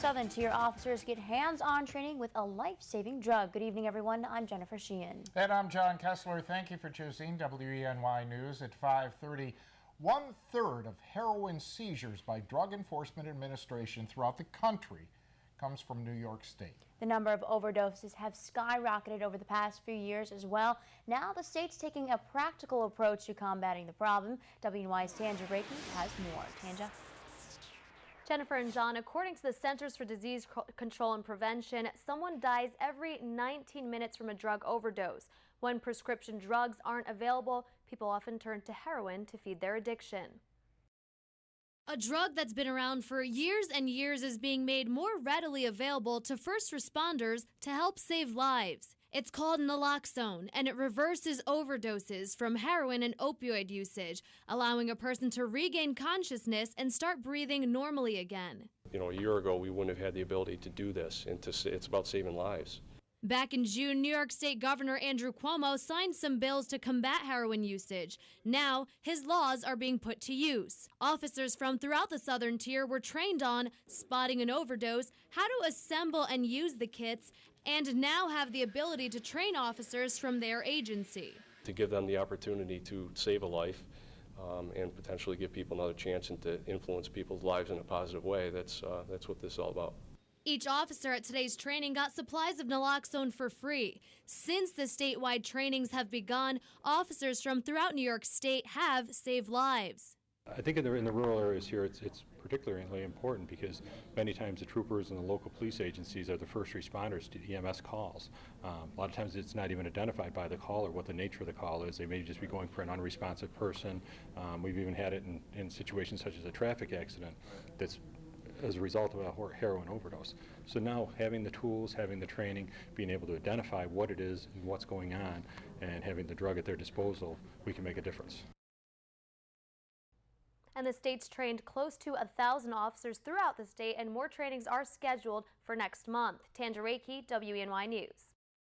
Southern Tier officers get hands-on training with a life-saving drug. Good evening, everyone. I'm Jennifer Sheehan. And I'm John Kessler. Thank you for choosing WENY News at 5:30. 1/3 of heroin seizures by Drug Enforcement Administration throughout the country comes from New York State. The number of overdoses have skyrocketed over the past few years as well. Now the state's taking a practical approach to combating the problem. WENY's Tanja Rekhi has more. Tanja. Jennifer and John, according to the Centers for Disease Control and Prevention, someone dies every 19 minutes from a drug overdose. When prescription drugs aren't available, people often turn to heroin to feed their addiction. A drug that's been around for years and years is being made more readily available to first responders to help save lives. It's called Naloxone, and it reverses overdoses from heroin and opioid usage, allowing a person to regain consciousness and start breathing normally again. You know, a year ago, we wouldn't have had the ability to do this, and it's about saving lives. Back in June, New York State Governor Andrew Cuomo signed some bills to combat heroin usage. Now, his laws are being put to use. Officers from throughout the Southern Tier were trained on spotting an overdose, how to assemble and use the kits, and now have the ability to train officers from their agency. To give them the opportunity to save a life and potentially give people another chance and to influence people's lives in a positive way, that's what this is all about. Each officer at today's training got supplies of Naloxone for free. Since the statewide trainings have begun, officers from throughout New York State have saved lives. I think in the rural areas here, it's particularly important because many times the troopers and the local police agencies are the first responders to EMS calls. A lot of times it's not even identified by the caller what the nature of the call is. They may just be going for an unresponsive person. We've even had it in situations such as a traffic accident that's as a result of a heroin overdose. So now having the tools, having the training, being able to identify what it is and what's going on, and having the drug at their disposal, we can make a difference. And the state's trained close to 1,000 officers throughout the state, and more trainings are scheduled for next month. Tanja Rekhi, WENY News.